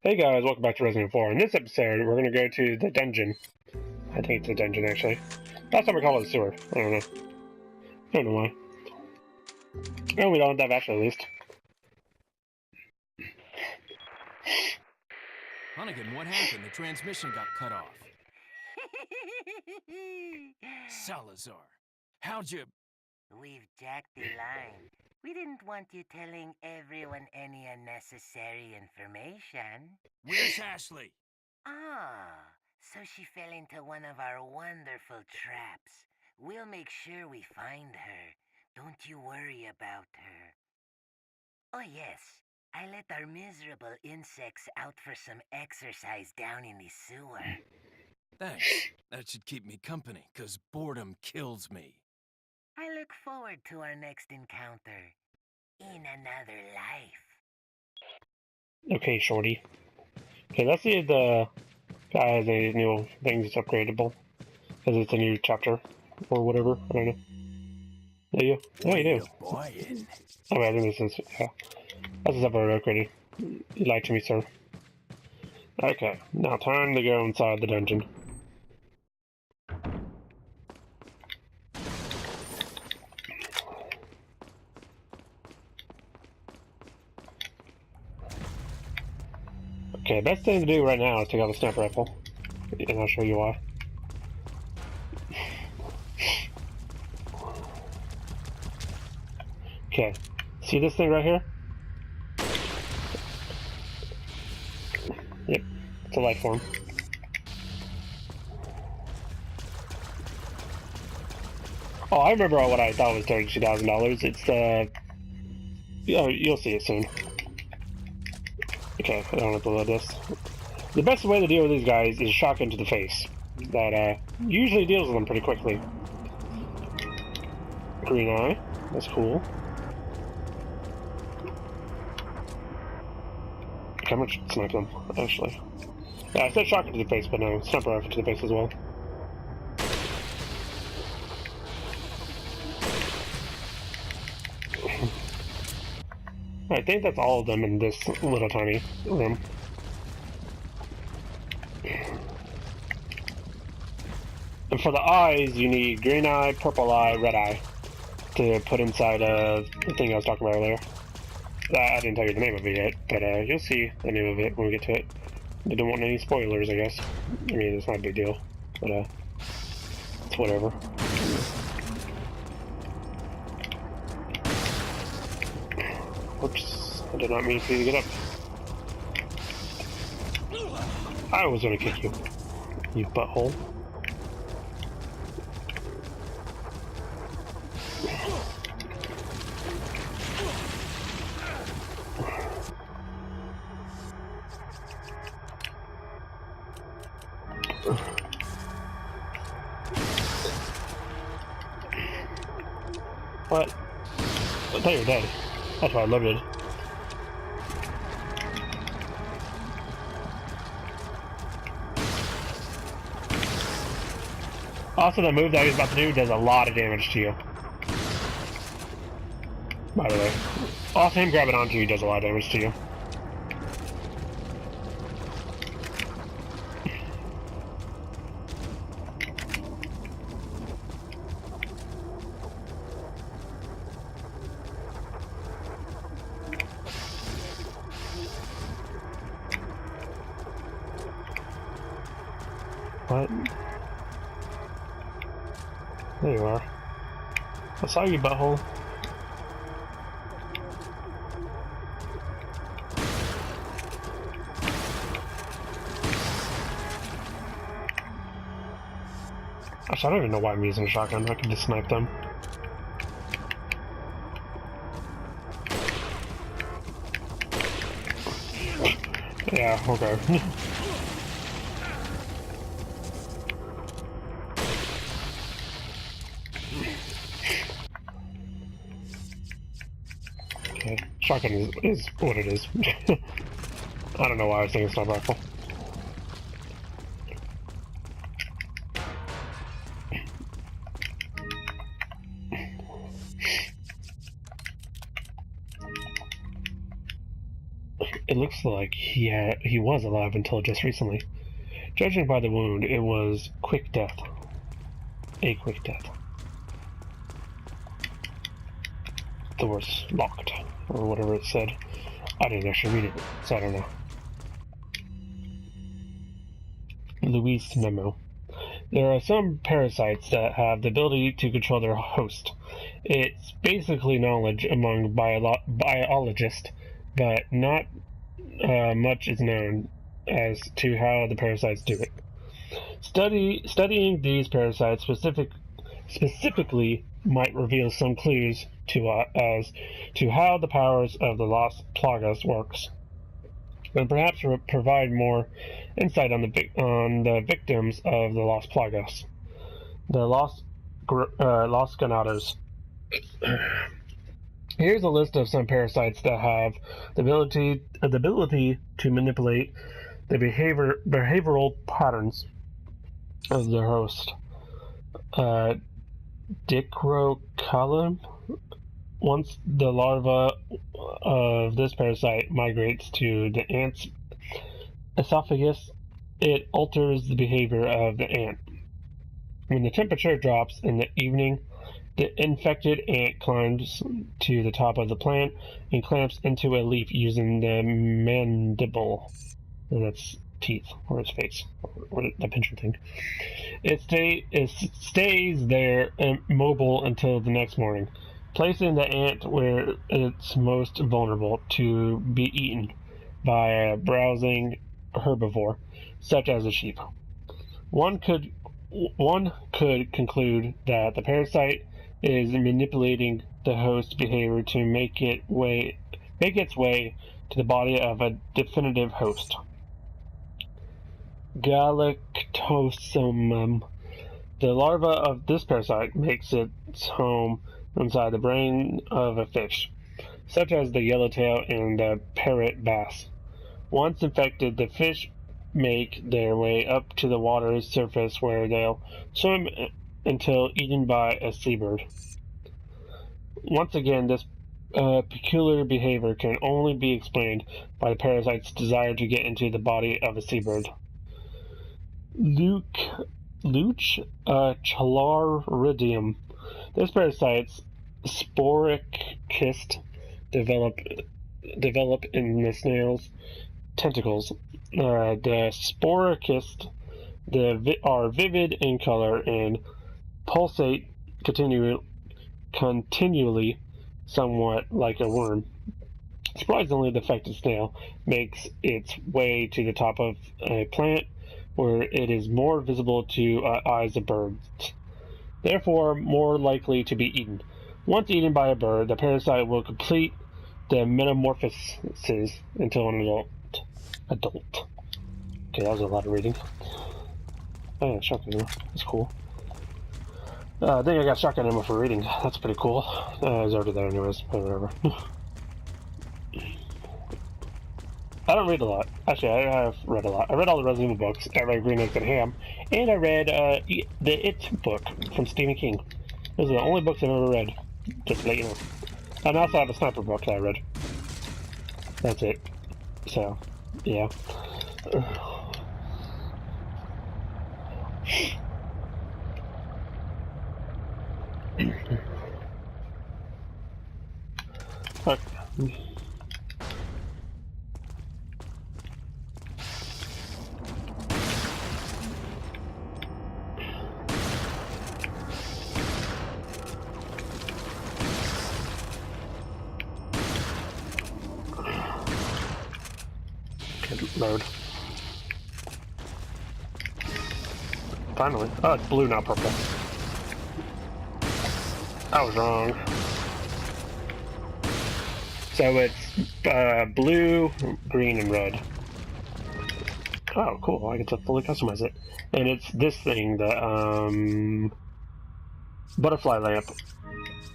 Hey guys, welcome back to Resident Evil 4. In this episode, we're going to go to the dungeon. I think it's a dungeon, actually. Last time we called it a sewer. I don't know. I don't know why. Oh, we don't have that at least. Hunnigan, what happened? The transmission got cut off. Salazar, how'd you... We've jacked the line. We didn't want you telling everyone any unnecessary information. Where's Ashley? Ah, so she fell into one of our wonderful traps. We'll make sure we find her. Don't you worry about her. Oh yes, I let our miserable insects out for some exercise down in the sewer. Thanks. That should keep me company, 'cause boredom kills me. I look forward to our next encounter. In another life. Okay, shorty. Okay, let's see if the guy has any new things that's upgradable. Because it's a new chapter. Or whatever. I don't know. Do you? Yeah, you do. Buying? Oh, I think this is... Yeah. This is already upgraded. You lied to me, sir. Okay, now time to go inside the dungeon. Okay, best thing to do right now is take out the sniper rifle. And I'll show you why. Okay, see this thing right here? Yep, it's a light form. Oh, I remember what I thought was $32,000. It's you'll see it soon. Okay, I don't have to load this. The best way to deal with these guys is shotgun to the face. That usually deals with them pretty quickly. Green eye, that's cool. Okay, I'm gonna snipe them, actually. Yeah, I said shotgun to the face, but no, sniper rifle to the face as well. I think that's all of them in this little tiny room. And for the eyes, you need green eye, purple eye, red eye to put inside the thing I was talking about earlier. I didn't tell you the name of it yet, but you'll see the name of it when we get to it. I don't want any spoilers, I guess. I mean, it's not a big deal, but it's whatever. Oops, I did not mean for you to get up. I was gonna kick you, you butthole. What? I thought you were dead. That's why I loved it. Also, the move that I was about to do does a lot of damage to you. By the way. Also, him grabbing onto you does a lot of damage to you. What? There you are. I saw you, butthole. Actually, I don't even know why I'm using a shotgun. I can just snipe them. Yeah, okay. Okay, shotgun is what it is. I don't know why I was thinking sniper rifle. It looks like he was alive until just recently. Judging by the wound, it was quick death. A quick death. The words locked, or whatever it said. I didn't actually read it, so I don't know. Luis memo. There are some parasites that have the ability to control their host. It's basically knowledge among biologists, but not much is known as to how the parasites do it. Studying these parasites specifically might reveal some clues to as to how the powers of the Las Plagas works, and perhaps provide more insight on the victims of the Las Plagas, the Las Ganados. Here's a list of some parasites that have the ability to manipulate the behavioral patterns of their host. Dicrocalum. Once the larva of this parasite migrates to the ant's esophagus, it alters the behavior of the ant. When the temperature drops in the evening, the infected ant climbs to the top of the plant and clamps into a leaf using the mandible. And that's teeth, or his face, or the pincher thing. It stays there immobile until the next morning, placing the ant where it's most vulnerable to be eaten by a browsing herbivore, such as a sheep. One could conclude that the parasite is manipulating the host's behavior to make its way to the body of a definitive host. Galactosomum. The larva of this parasite makes its home inside the brain of a fish, such as the yellowtail and the parrot bass. Once infected, the fish make their way up to the water's surface where they'll swim until eaten by a seabird. Once again, this peculiar behavior can only be explained by the parasite's desire to get into the body of a seabird. Chalaridium. This parasite's sporic cyst develop in the snail's tentacles. The sporocysts are vivid in color and pulsate continually, somewhat like a worm. Surprisingly, the affected snail makes its way to the top of a plant where it is more visible to eyes of birds, therefore more likely to be eaten. Once eaten by a bird, the parasite will complete the metamorphosis until an adult. Okay, that was a lot of reading. Oh yeah, shotgun ammo. That's cool. I think I got shotgun ammo for reading. That's pretty cool. I was already there anyways, but whatever. I don't read a lot. Actually, I have read a lot. I read all the Resident Evil books. I read Green Eggs and Ham. And I read the It book from Stephen King. Those are the only books I've ever read. Just to let you know. And I also have a sniper book that I read. That's it. So, yeah. Okay. Load. Finally. Oh, it's blue, not purple. I was wrong. So it's blue, green, and red. Oh, cool. I get to fully customize it. And it's this thing, the butterfly lamp.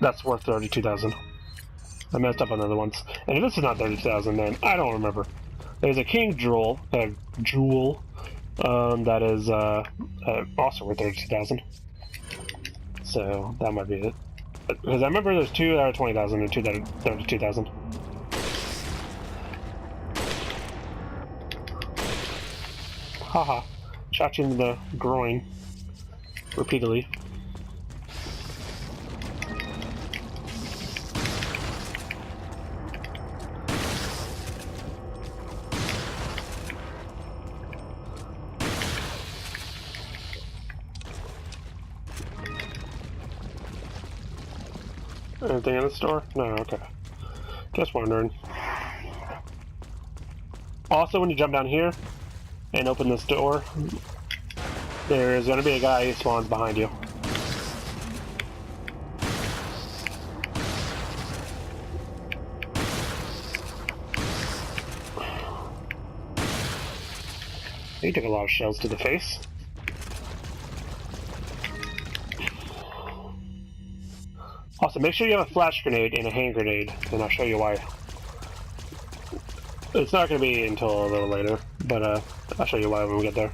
That's worth 32,000. I messed up on other ones. And if this is not 32,000, then I don't remember. There's a king jewel, that is also worth 32,000. So that might be it. Because I remember there's two that are 20,000 and two that are 32,000. Haha. Shot you in the groin. Repeatedly. Anything in the store? No, okay. Just wondering. Also, when you jump down here and open this door, there's going to be a guy who spawns behind you. He took a lot of shells to the face. Also, make sure you have a flash grenade and a hand grenade, and I'll show you why. It's not going to be until a little later, but I'll show you why when we get there.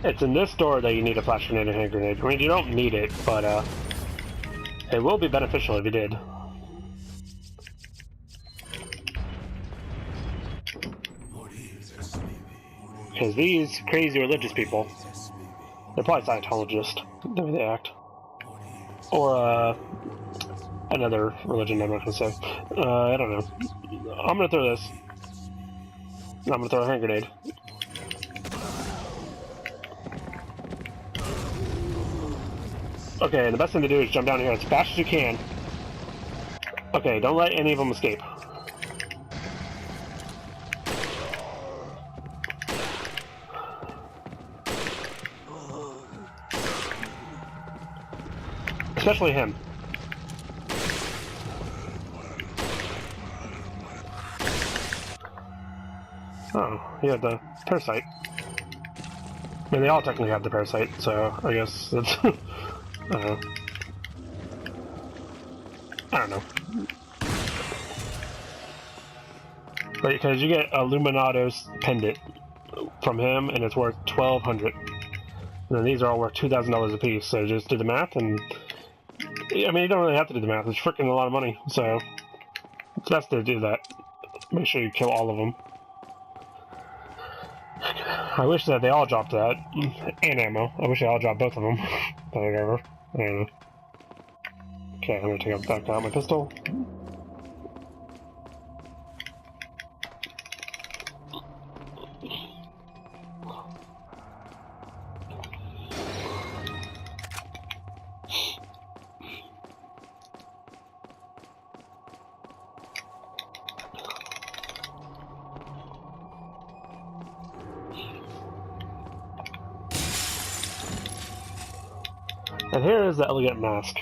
It's in this door that you need a flash grenade and hand grenade. I mean, you don't need it, but it will be beneficial if you did. Because these crazy religious people, they're probably Scientologists, the way they act. Or another religion I'm not going to say. I don't know. I'm going to throw this. I'm going to throw a hand grenade. Okay, the best thing to do is jump down here as fast as you can. Okay, don't let any of them escape. Especially him. Oh, he had the parasite. I mean, they all technically have the parasite, so I guess that's... I don't know. But because you get Illuminato's pendant from him, and it's worth $1,200. And then these are all worth $2,000 a piece. So just do the math, and I mean, you don't really have to do the math. It's freaking a lot of money. So it's best to do that. Make sure you kill all of them. I wish that they all dropped that and ammo. I wish they all dropped both of them. But whatever. I don't know. Okay, I'm gonna take back out my pistol. And here is the elegant mask.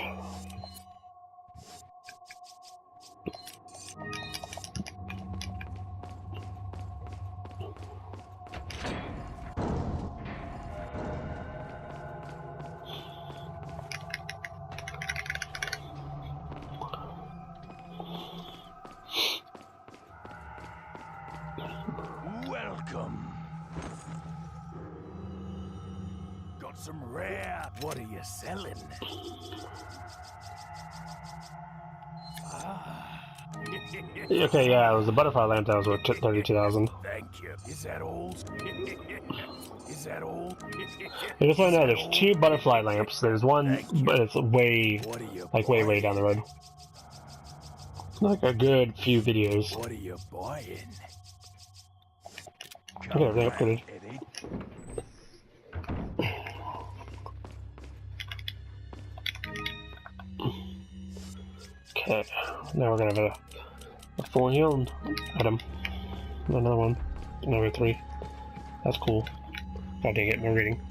Welcome. Got some rare. What are you selling? Okay, yeah, it was the butterfly lamp that was worth 32,000. Thank you. Is that all? Is that all? And just so you know, there's 2 butterfly lamps. There's one, but it's way, like way down the road. Like a good few videos. What are you buying? Okay, they upgraded. Okay, now we're gonna have a full healing item. Another one. Number 3. That's cool. I didn't get more reading.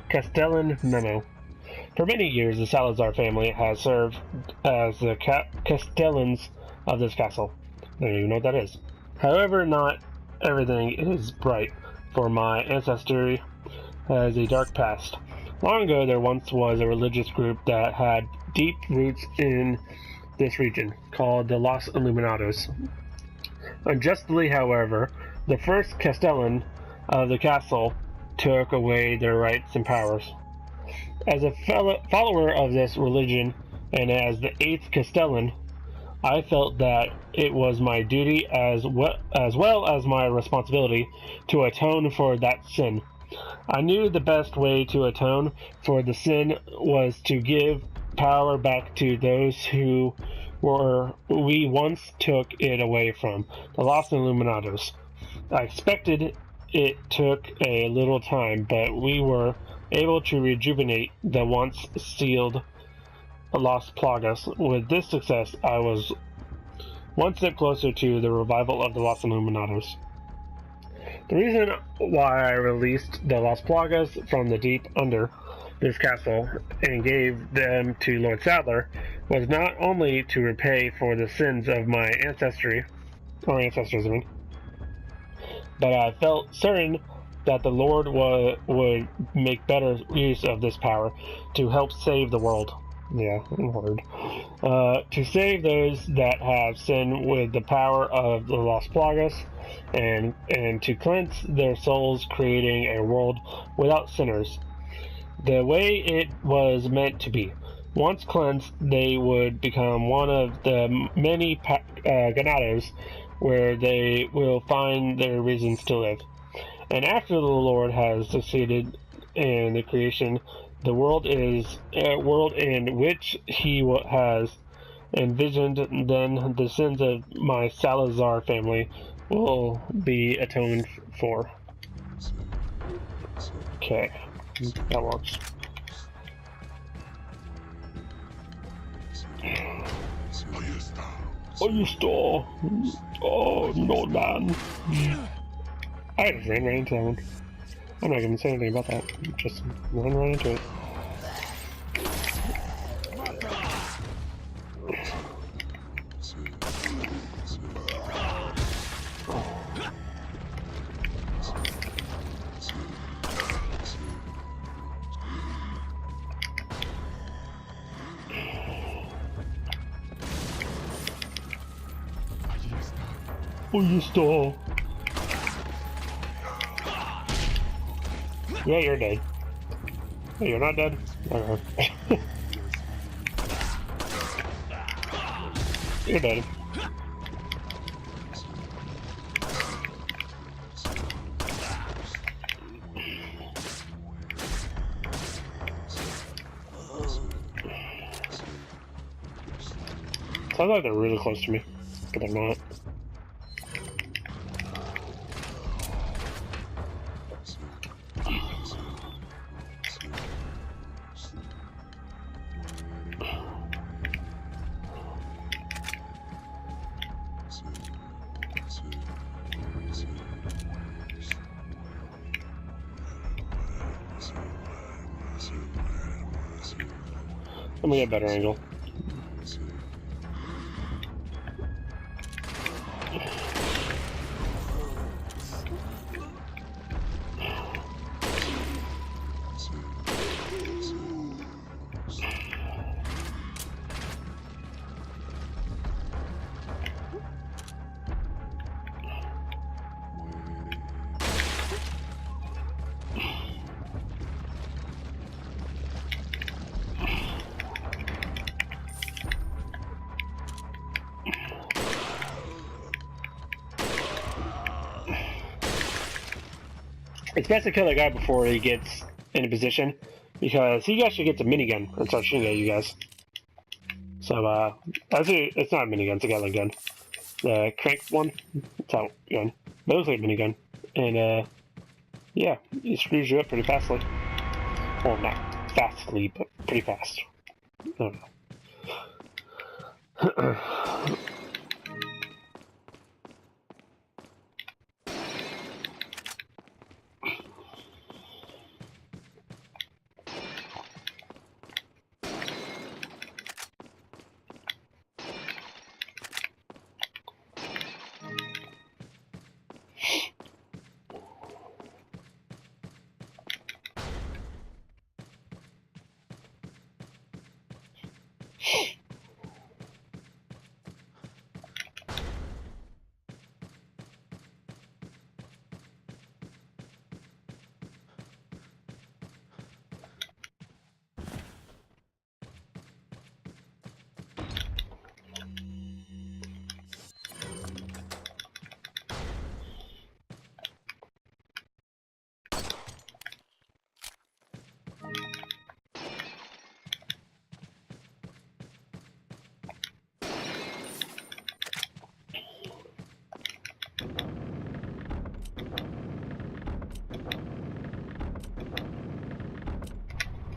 Castellan Memo. For many years, the Salazar family has served as the Castellans of this castle. I don't even know what that is. However, not everything is bright. For my ancestry has a dark past. Long ago, there once was a religious group that had deep roots in this region, called the Los Illuminados. Unjustly, however, the first Castellan of the castle took away their rights and powers. As a follower of this religion, and as the 8th Castellan, I felt that it was my duty as well as my responsibility to atone for that sin. I knew the best way to atone for the sin was to give power back to those who we once took it away from, the Los Illuminados. I expected it took a little time, but we were able to rejuvenate the once sealed Las Plagas. With this success, I was one step closer to the revival of the Los Illuminados. The reason why I released the Las Plagas from the deep under this castle and gave them to Lord Sadler was not only to repay for the sins of my ancestors, but I felt certain that the Lord would make better use of this power to help save the world. Yeah, word. To save those that have sinned with the power of the Las Plagas, and to cleanse their souls, creating a world without sinners, the way it was meant to be. Once cleansed, they would become one of the many ganados where they will find their reasons to live. And after the Lord has succeeded in the creation, the world is a world in which he has envisioned, then the sins of my Salazar family will be atoned for. Okay, that works. Are you still? Oh, no, man. I just ran right into that one. I'm not gonna say anything about that. Just run right into it. Oh, you stole. Yeah, you're dead. Oh, you're not dead? Okay. You're dead. Sounds like they're really close to me, but they're not. Let me get a better angle. It's best to kill that guy before he gets in a position, because he actually gets a minigun and starts shooting at you guys. So, actually, it's not a minigun, it's a Gatling gun. The crank one, it's out gun. But it looks like a minigun. And, yeah, he screws you up pretty fastly. Well, not fastly, but pretty fast. I don't know.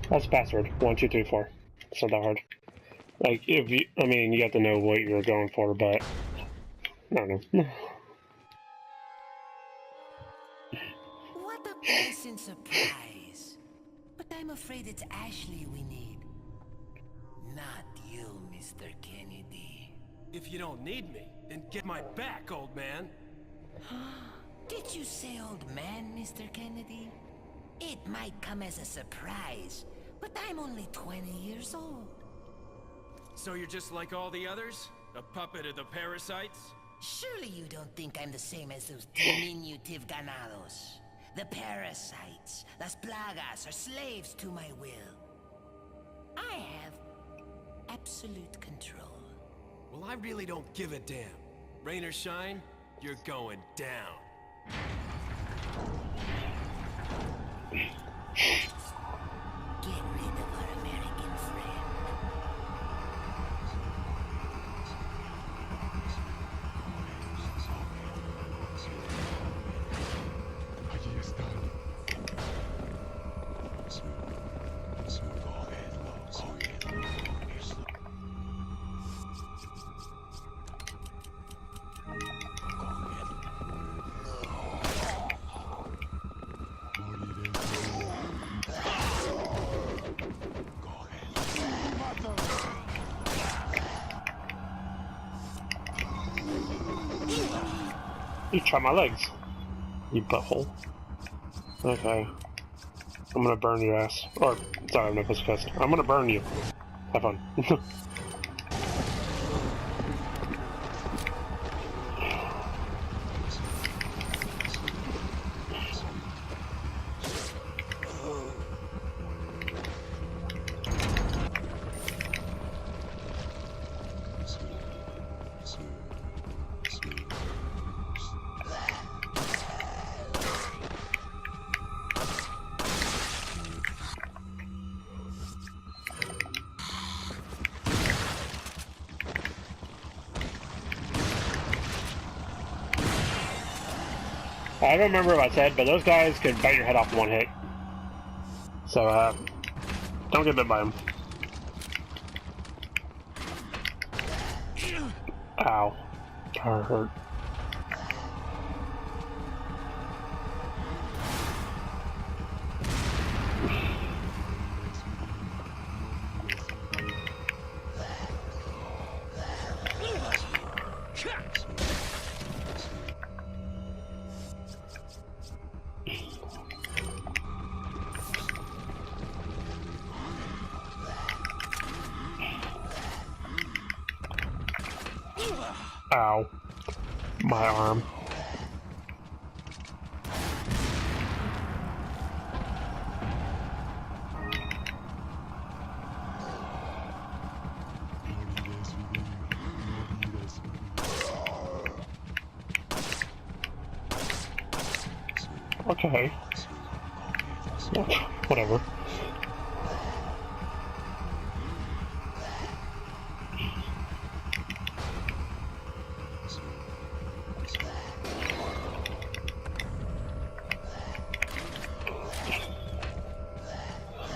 That's the password. 1, 2, 3, 4. It's not that hard. Like, if you, I mean, you have to know what you're going for, but I don't know. What a pleasant surprise. But I'm afraid it's Ashley we need. Not you, Mr. Kennedy. If you don't need me, then get my back, old man. Did you say old man, Mr. Kennedy? It might come as a surprise, but I'm only 20 years old. So you're just like all the others? A puppet of the parasites? Surely you don't think I'm the same as those diminutive ganados. The parasites, las plagas, are slaves to my will. I have absolute control. Well, I really don't give a damn. Rain or shine, you're going down. Get rid of our American friend. Allí están. You chop my legs, you butthole. Okay. I'm gonna burn your ass. Or, sorry, I'm not supposed to cuss. I'm gonna burn you. Have fun. I don't remember what I said, but those guys could bite your head off in one hit. So, don't get bit by them. Ow. That hurt. Ow. My arm. Okay. Whatever.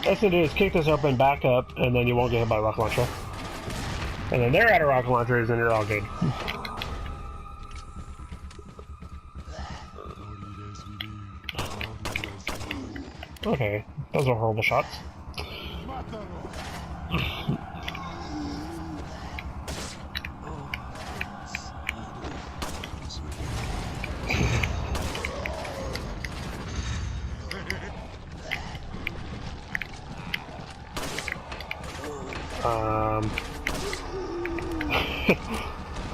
Best thing to do is kick this open, back up, and then you won't get hit by a rocket launcher. And then they're out of rocket launchers, and you're all good. Okay, those are horrible shots.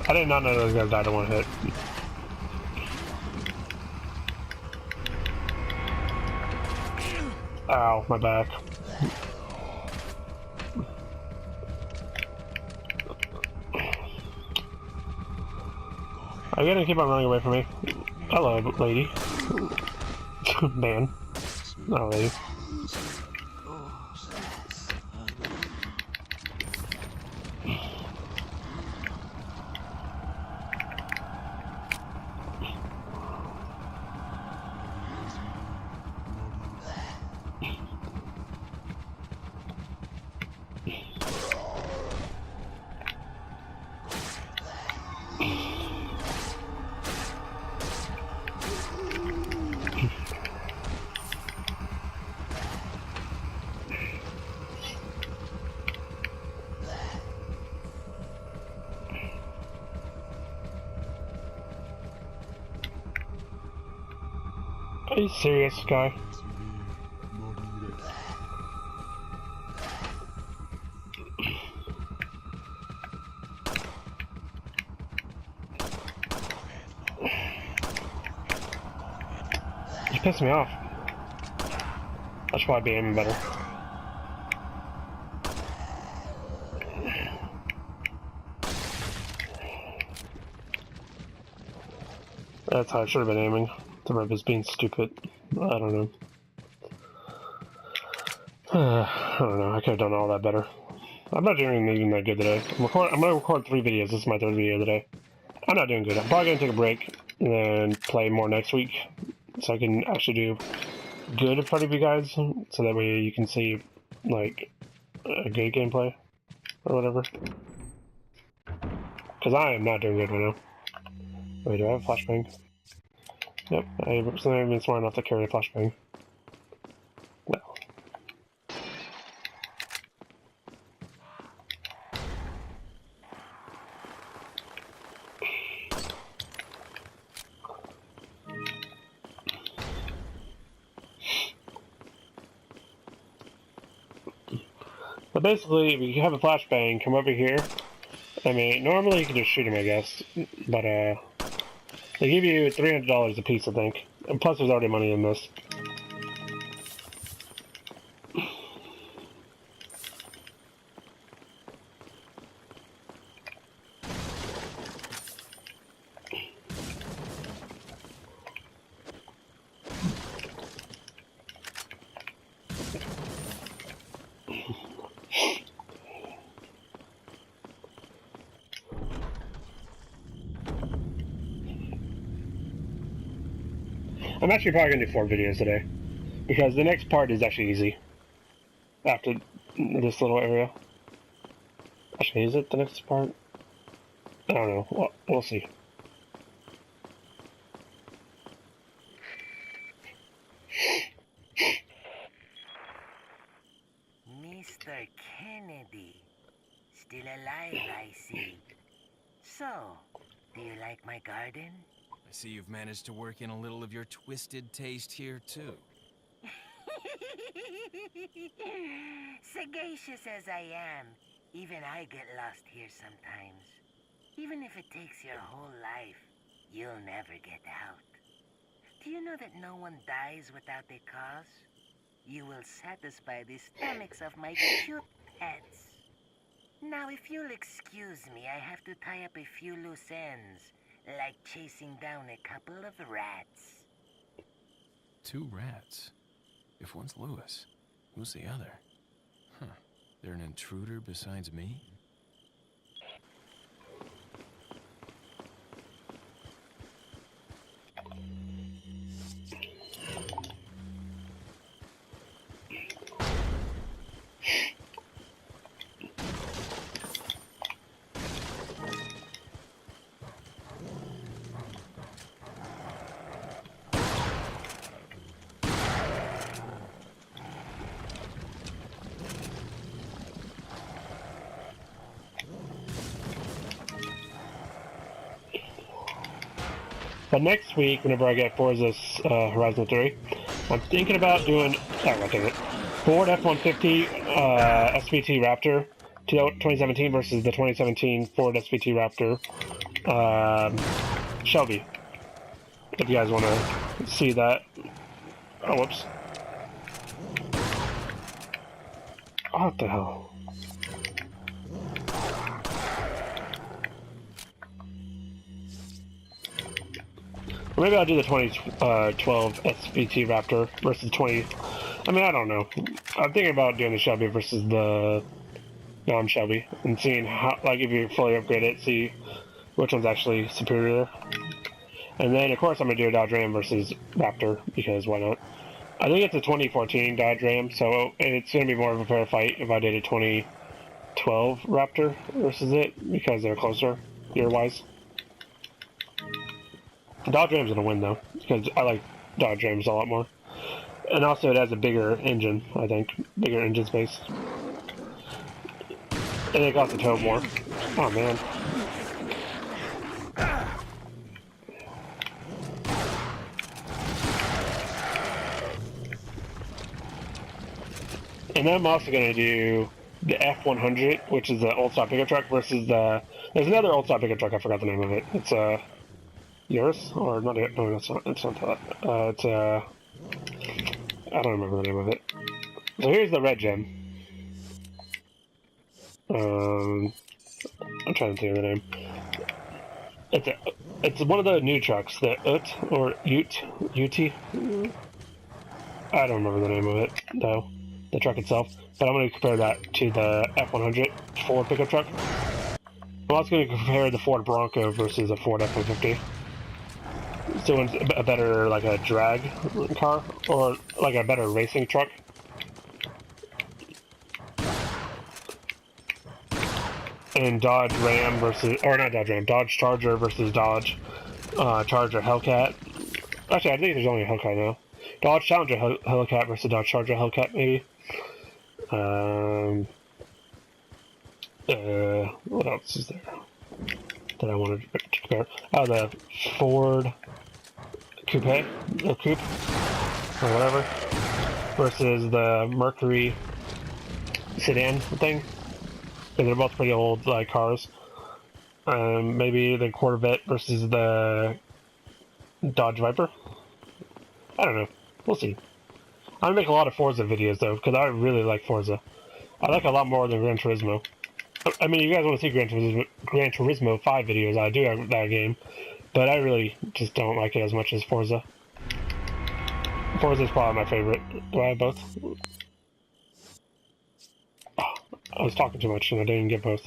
I did not know those guys died in one hit. Ow, my back. Are you gonna keep on running away from me? Hello, lady. Man. Not lady. Are you serious, guy? You pissed me off. I should probably be aiming better. That's how I should have been aiming. The rep is being stupid. I don't know. I don't know. I could have done all that better. I'm not doing even that good today. I'm gonna record 3 videos. This is my 3rd video today. I'm not doing good. I'm probably gonna take a break and then play more next week, so I can actually do good in front of you guys, so that way you can see like a good gameplay or whatever. Because I am not doing good right now. Wait, do I have a flashbang? Yep, I've been smart enough to carry a flashbang. No. But basically, if you have a flashbang, come over here. I mean, normally you can just shoot him, I guess. But, they give you $300 a piece, I think. And plus there's already money in this. I'm actually probably going to do 4 videos today, because the next part is actually easy, after this little area. Actually, is it the next part? I don't know, well, we'll see. Mr. Kennedy, still alive, I see. So, do you like my garden? I see you've managed to work in a little of your twisted taste here, too. Sagacious as I am, even I get lost here sometimes. Even if it takes your whole life, you'll never get out. Do you know that no one dies without a cause? You will satisfy the stomachs of my cute pets. Now, if you'll excuse me, I have to tie up a few loose ends. Like chasing down a couple of rats. 2 rats? If one's Lewis, who's the other? Huh. They're an intruder besides me? But next week, whenever I get Forza Horizon 3, I'm thinking about doing, Ford F-150 SVT Raptor 2017 versus the 2017 Ford SVT Raptor Shelby. If you guys want to see that. Oh, whoops. Oh, what the hell? Or maybe I'll do the 2012 SVT Raptor versus 20... I mean, I don't know. I'm thinking about doing the Shelby versus the non-Shelby and seeing how, like, if you fully upgrade it, see which one's actually superior. And then, of course, I'm going to do a Dodge Ram versus Raptor, because why not? I think it's a 2014 Dodge Ram, so it's going to be more of a fair fight if I did a 2012 Raptor versus it, because they're closer, year-wise. Dodge Ram's gonna win though, because I like Dodge Rams a lot more. And also it has a bigger engine, I think. Bigger engine space. And it costs a tow more. Oh man. then I'm also going to do the F100, which is the old style pickup truck, versus the... There's another old style pickup truck, I forgot the name of it. It's yours? Or not? No, it's not that. It's I don't remember the name of it. So here's the red gem. I'm trying to think of the name. It's one of the new trucks, the Ute. I don't remember the name of it though, the truck itself. But I'm going to compare that to the F100 Ford pickup truck. I'm also going to compare the Ford Bronco versus a Ford F-150. So it's a better, like a drag car, or like a better racing truck. And Dodge Ram versus, or not Dodge Ram, Dodge Charger versus Dodge Charger Hellcat. Actually, I think there's only a Hellcat now. Dodge Challenger Hellcat versus Dodge Charger Hellcat, maybe. What else is there that I wanted to compare? Oh, the Ford Coupe, or Coupe, or whatever, versus the Mercury sedan thing. They're both pretty old cars. Maybe the Corvette versus the Dodge Viper. I don't know. We'll see. I'm gonna make a lot of Forza videos though, because I really like Forza. I like it a lot more than Gran Turismo. I mean, you guys want to see Gran Turismo 5 videos? I do have that game, but I really just don't like it as much as Forza. Forza is probably my favorite. Do I have both? Oh, I was talking too much and I didn't get both.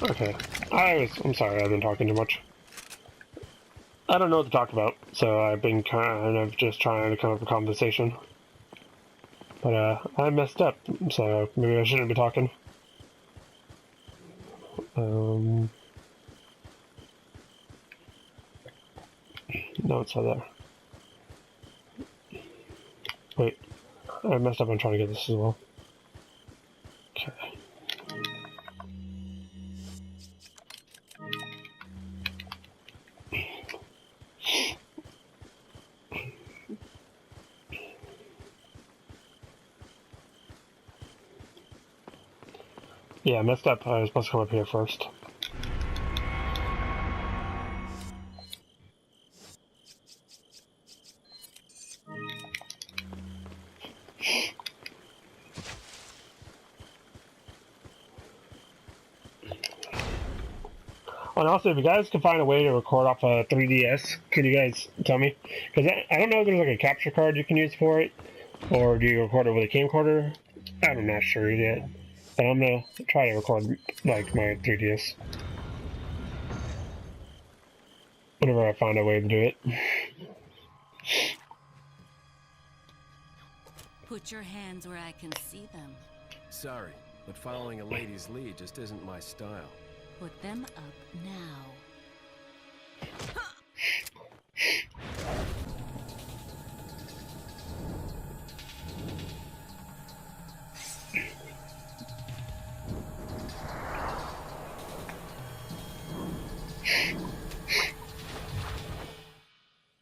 Okay. I'm sorry, I've been talking too much. I don't know what to talk about, so I've been kind of just trying to come up with a conversation. But I messed up, so maybe I shouldn't be talking. No, it's not there. Wait, I messed up on trying to get this as well. Okay. Yeah, I messed up. I was supposed to come up here first. And also, if you guys can find a way to record off a 3DS, can you guys tell me? Because I don't know if there's like a capture card you can use for it, or do you record it with a camcorder? I'm not sure yet. But I'm gonna try to record like my 3DS. Whenever I find a way to do it. Put your hands where I can see them. Sorry, but following a lady's lead just isn't my style. Put them up now.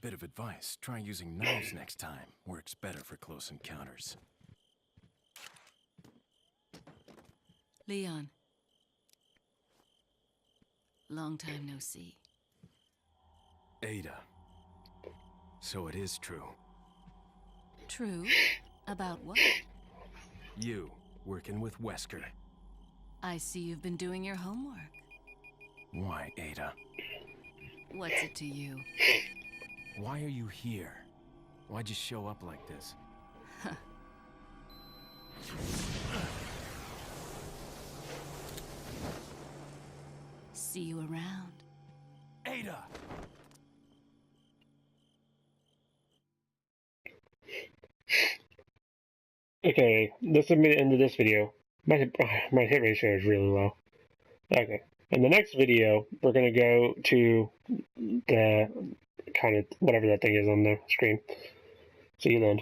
Bit of advice, try using knives next time. Works better for close encounters. Leon. Long time no see. Ada. So it is true. True? About what? You, working with Wesker. I see you've been doing your homework. Why, Ada? What's it to you? Why are you here? Why'd you show up like this? See you around. Ada! Okay, this is the end of this video. My hit ratio is really low. Okay, in the next video, we're gonna go to the kind of whatever that thing is on the screen. See you then.